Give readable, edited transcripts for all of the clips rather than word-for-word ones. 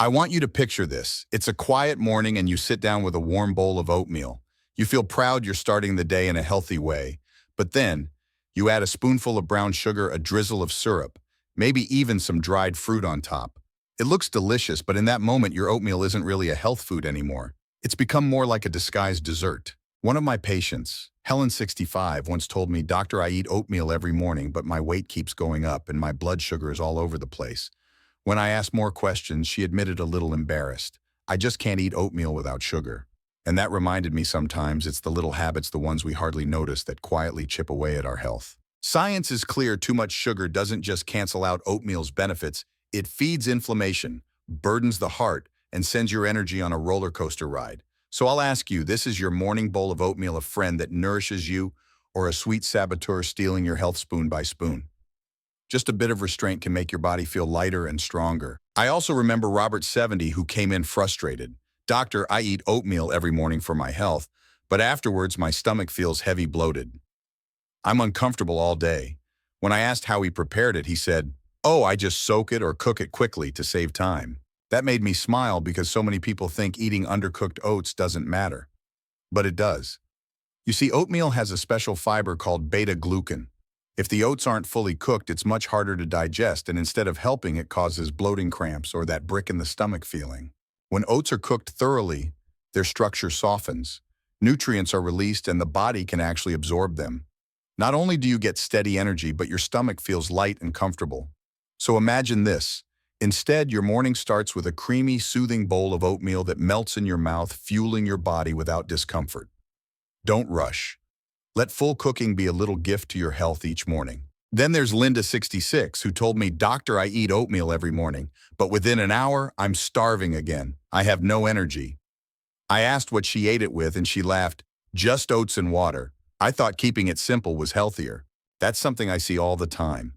I want you to picture this. It's a quiet morning and you sit down with a warm bowl of oatmeal. You feel proud you're starting the day in a healthy way. But then, you add a spoonful of brown sugar, a drizzle of syrup, maybe even some dried fruit on top. It looks delicious, but in that moment your oatmeal isn't really a health food anymore. It's become more like a disguised dessert. One of my patients, Helen 65, once told me, "Doctor, I eat oatmeal every morning, but my weight keeps going up and my blood sugar is all over the place." When I asked more questions, she admitted a little embarrassed. "I just can't eat oatmeal without sugar." And that reminded me sometimes it's the little habits, the ones we hardly notice, that quietly chip away at our health. Science is clear: too much sugar doesn't just cancel out oatmeal's benefits, it feeds inflammation, burdens the heart, and sends your energy on a roller coaster ride. So I'll ask you, this is your morning bowl of oatmeal a friend that nourishes you, or a sweet saboteur stealing your health spoon by spoon? Just a bit of restraint can make your body feel lighter and stronger. I also remember Robert 70, who came in frustrated. "Doctor, I eat oatmeal every morning for my health, but afterwards my stomach feels heavy, bloated. I'm uncomfortable all day." When I asked how he prepared it, he said, "Oh, I just soak it or cook it quickly to save time." That made me smile because so many people think eating undercooked oats doesn't matter. But it does. You see, oatmeal has a special fiber called beta-glucan. If the oats aren't fully cooked, it's much harder to digest, and instead of helping, it causes bloating cramps or that brick in the stomach feeling. When oats are cooked thoroughly, their structure softens. Nutrients are released and the body can actually absorb them. Not only do you get steady energy, but your stomach feels light and comfortable. So imagine this. Instead, your morning starts with a creamy, soothing bowl of oatmeal that melts in your mouth, fueling your body without discomfort. Don't rush. Let full cooking be a little gift to your health each morning. Then there's Linda 66, who told me, "Doctor, I eat oatmeal every morning, but within an hour, I'm starving again. I have no energy." I asked what she ate it with and she laughed, "Just oats and water. I thought keeping it simple was healthier." That's something I see all the time.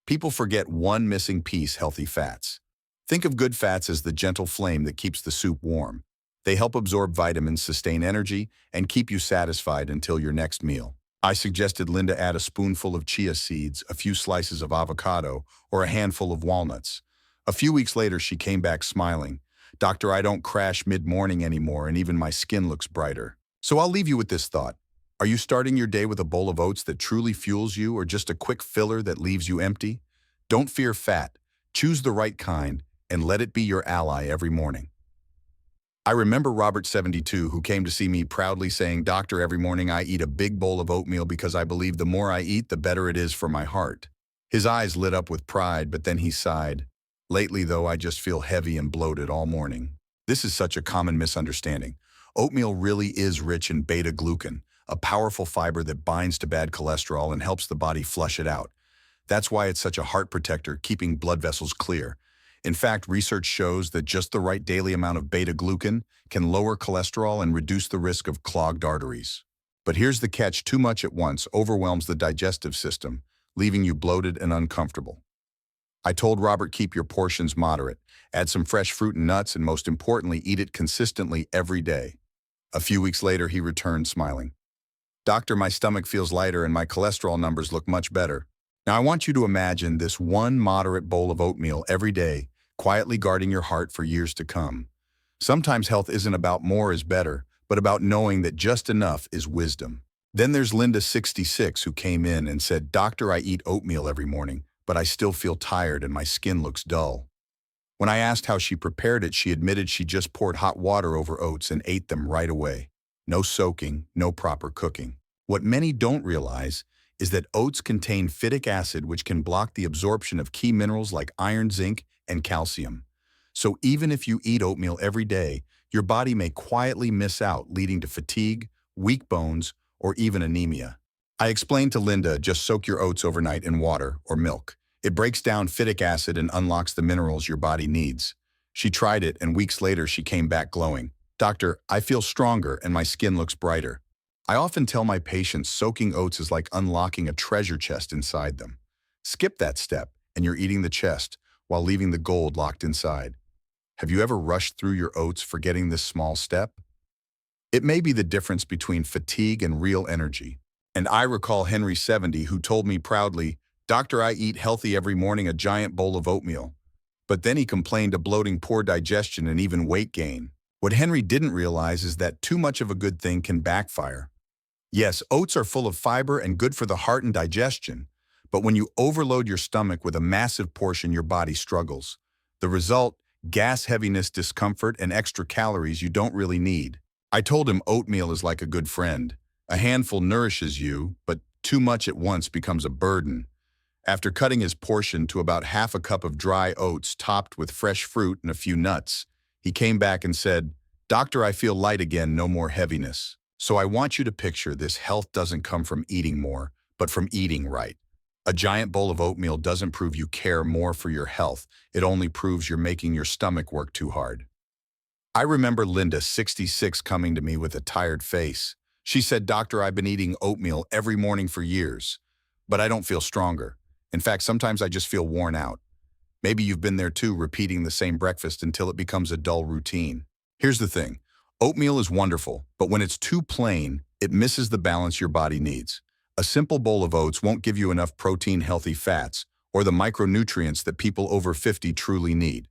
People forget one missing piece: healthy fats. Think of good fats as the gentle flame that keeps the soup warm. They help absorb vitamins, sustain energy, and keep you satisfied until your next meal. I suggested Linda add a spoonful of chia seeds, a few slices of avocado, or a handful of walnuts. A few weeks later, she came back smiling. "Doctor, I don't crash mid-morning anymore, and even my skin looks brighter." So I'll leave you with this thought. Are you starting your day with a bowl of oats that truly fuels you, or just a quick filler that leaves you empty? Don't fear fat. Choose the right kind, and let it be your ally every morning. I remember Robert 72, who came to see me proudly saying, "Doctor, every morning I eat a big bowl of oatmeal because I believe the more I eat, the better it is for my heart." His eyes lit up with pride, but then he sighed. "Lately, though, I just feel heavy and bloated all morning." This is such a common misunderstanding. Oatmeal really is rich in beta-glucan, a powerful fiber that binds to bad cholesterol and helps the body flush it out. That's why it's such a heart protector, keeping blood vessels clear. In fact, research shows that just the right daily amount of beta-glucan can lower cholesterol and reduce the risk of clogged arteries. But here's the catch: too much at once overwhelms the digestive system, leaving you bloated and uncomfortable. I told Robert, keep your portions moderate, add some fresh fruit and nuts, and most importantly, eat it consistently every day. A few weeks later, he returned smiling. "Doctor, my stomach feels lighter and my cholesterol numbers look much better." Now I want you to imagine this one moderate bowl of oatmeal every day, quietly guarding your heart for years to come. Sometimes health isn't about more is better, but about knowing that just enough is wisdom. Then there's Linda 66, who came in and said, "Doctor, I eat oatmeal every morning, but I still feel tired and my skin looks dull." When I asked how she prepared it, she admitted she just poured hot water over oats and ate them right away. No soaking, no proper cooking. What many don't realize is that oats contain phytic acid, which can block the absorption of key minerals like iron, zinc, and calcium. So even if you eat oatmeal every day, your body may quietly miss out, leading to fatigue, weak bones, or even anemia. I explained to Linda, just soak your oats overnight in water or milk. It breaks down phytic acid and unlocks the minerals your body needs. She tried it, and weeks later she came back glowing. "Doctor, I feel stronger and my skin looks brighter." I often tell my patients soaking oats is like unlocking a treasure chest inside them. Skip that step, and you're eating the chest while leaving the gold locked inside. Have you ever rushed through your oats forgetting this small step? It may be the difference between fatigue and real energy. And I recall Henry 70, who told me proudly, "Doctor, I eat healthy every morning, a giant bowl of oatmeal. But then he complained of bloating, poor digestion, and even weight gain. What Henry didn't realize is that too much of a good thing can backfire. Yes, oats are full of fiber and good for the heart and digestion, but when you overload your stomach with a massive portion, your body struggles. The result, gas, heaviness, discomfort, and extra calories you don't really need. I told him oatmeal is like a good friend. A handful nourishes you, but too much at once becomes a burden. After cutting his portion to about half a cup of dry oats topped with fresh fruit and a few nuts, he came back and said, "Doctor, I feel light again, no more heaviness." So I want you to picture this: health doesn't come from eating more, but from eating right. A giant bowl of oatmeal doesn't prove you care more for your health. It only proves you're making your stomach work too hard. I remember Linda, 66, coming to me with a tired face. She said, "Doctor, I've been eating oatmeal every morning for years, but I don't feel stronger. In fact, sometimes I just feel worn out." Maybe you've been there too, repeating the same breakfast until it becomes a dull routine. Here's the thing. Oatmeal is wonderful, but when it's too plain, it misses the balance your body needs. A simple bowl of oats won't give you enough protein, healthy fats, or the micronutrients that people over 50 truly need.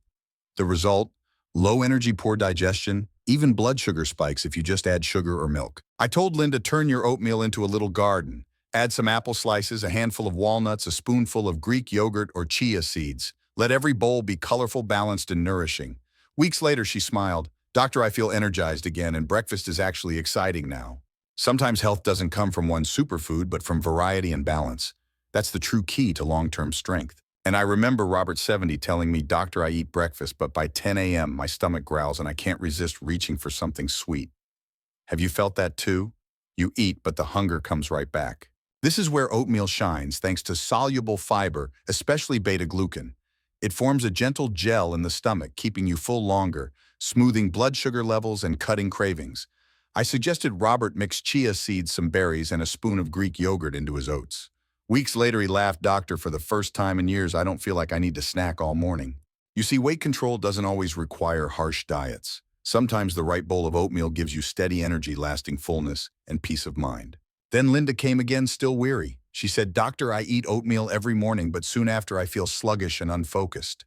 The result? Low energy, poor digestion, even blood sugar spikes if you just add sugar or milk. I told Linda, turn your oatmeal into a little garden. Add some apple slices, a handful of walnuts, a spoonful of Greek yogurt or chia seeds. Let every bowl be colorful, balanced, and nourishing. Weeks later, she smiled. "Doctor, I feel energized again, and breakfast is actually exciting now." Sometimes health doesn't come from one superfood, but from variety and balance. That's the true key to long-term strength. And I remember Robert, 70, telling me, "Doctor, I eat breakfast, but by 10 a.m. my stomach growls and I can't resist reaching for something sweet." Have you felt that too? You eat, but the hunger comes right back. This is where oatmeal shines, thanks to soluble fiber, especially beta-glucan. It forms a gentle gel in the stomach, keeping you full longer, smoothing blood sugar levels and cutting cravings. I suggested Robert mix chia seeds, some berries, and a spoon of Greek yogurt into his oats. Weeks later, he laughed, "Doctor, for the first time in years, I don't feel like I need to snack all morning." You see, weight control doesn't always require harsh diets. Sometimes the right bowl of oatmeal gives you steady energy, lasting fullness, and peace of mind. Then Linda came again, still weary. She said, "Doctor, I eat oatmeal every morning, but soon after I feel sluggish and unfocused."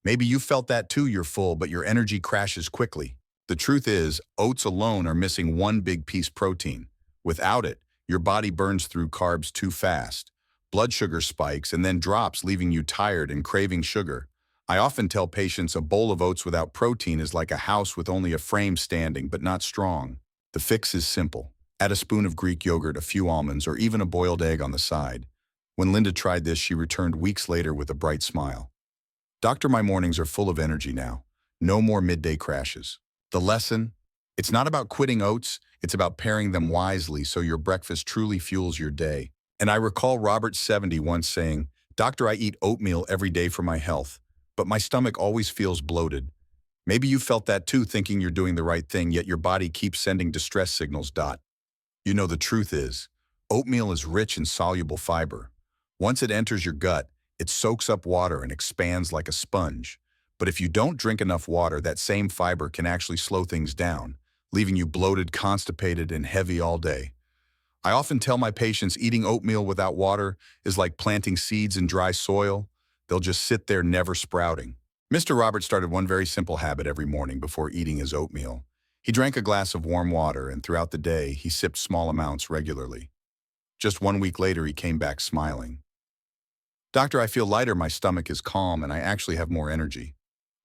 Maybe you felt that too. You're full, but your energy crashes quickly. The truth is, oats alone are missing one big piece: protein. Without it, your body burns through carbs too fast. Blood sugar spikes and then drops, leaving you tired and craving sugar. I often tell patients a bowl of oats without protein is like a house with only a frame standing but not strong. The fix is simple. Add a spoon of Greek yogurt, a few almonds, or even a boiled egg on the side. When Linda tried this, she returned weeks later with a bright smile. "Doctor, my mornings are full of energy now. No more midday crashes." The lesson? It's not about quitting oats, it's about pairing them wisely so your breakfast truly fuels your day. And I recall Robert, 70, once saying, "Doctor, I eat oatmeal every day for my health, but my stomach always feels bloated." Maybe you felt that too, thinking you're doing the right thing, yet your body keeps sending distress signals. You know, the truth is, oatmeal is rich in soluble fiber. Once it enters your gut, it soaks up water and expands like a sponge. But if you don't drink enough water, that same fiber can actually slow things down, leaving you bloated, constipated, and heavy all day. I often tell my patients eating oatmeal without water is like planting seeds in dry soil. They'll just sit there, never sprouting. Mr. Roberts started one very simple habit every morning before eating his oatmeal. He drank a glass of warm water, and throughout the day, he sipped small amounts regularly. Just 1 week later, he came back smiling. "Doctor, I feel lighter, my stomach is calm, and I actually have more energy."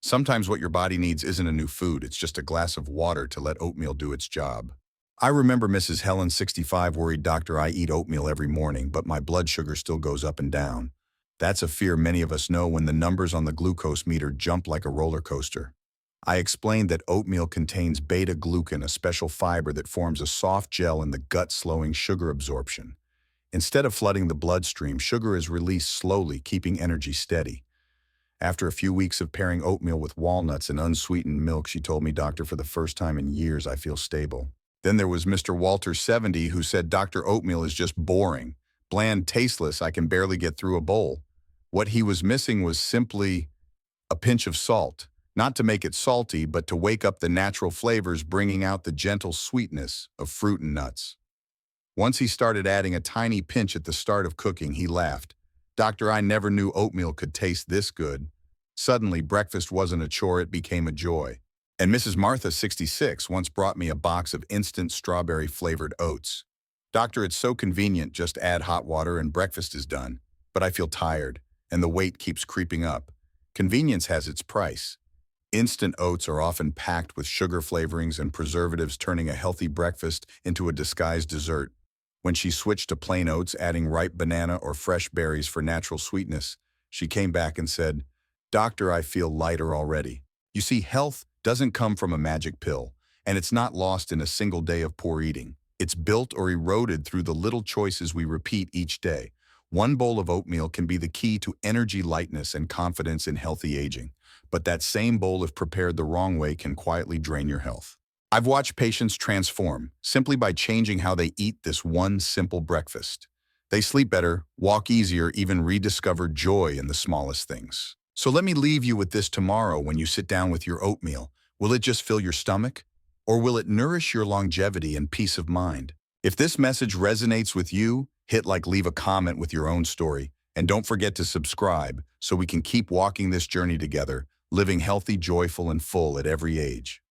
Sometimes what your body needs isn't a new food, it's just a glass of water to let oatmeal do its job. I remember Mrs. Helen, 65, worried, "Doctor, I eat oatmeal every morning, but my blood sugar still goes up and down." That's a fear many of us know when the numbers on the glucose meter jump like a roller coaster. I explained that oatmeal contains beta-glucan, a special fiber that forms a soft gel in the gut, slowing sugar absorption. Instead of flooding the bloodstream, sugar is released slowly, keeping energy steady. After a few weeks of pairing oatmeal with walnuts and unsweetened milk, she told me, "Doctor, for the first time in years, I feel stable." Then there was Mr. Walter, 70, who said, "Doctor, oatmeal is just boring. Bland, tasteless, I can barely get through a bowl." What he was missing was simply a pinch of salt. Not to make it salty, but to wake up the natural flavors, bringing out the gentle sweetness of fruit and nuts. Once he started adding a tiny pinch at the start of cooking, he laughed. "Doctor, I never knew oatmeal could taste this good." Suddenly, breakfast wasn't a chore, it became a joy. And Mrs. Martha, 66, once brought me a box of instant strawberry-flavored oats. Doctor, it's so convenient, just add hot water and breakfast is done. But I feel tired, and the weight keeps creeping up. Convenience has its price. Instant oats are often packed with sugar flavorings and preservatives, turning a healthy breakfast into a disguised dessert. When she switched to plain oats, adding ripe banana or fresh berries for natural sweetness, she came back and said, "Doctor, I feel lighter already." You see, health doesn't come from a magic pill, and it's not lost in a single day of poor eating. It's built or eroded through the little choices we repeat each day. One bowl of oatmeal can be the key to energy, lightness, and confidence in healthy aging. But that same bowl, if prepared the wrong way, can quietly drain your health. I've watched patients transform simply by changing how they eat this one simple breakfast. They sleep better, walk easier, even rediscover joy in the smallest things. So let me leave you with this tomorrow when you sit down with your oatmeal. Will it just fill your stomach? Or will it nourish your longevity and peace of mind? If this message resonates with you, hit like, leave a comment with your own story, and don't forget to subscribe so we can keep walking this journey together, living healthy, joyful, and full at every age.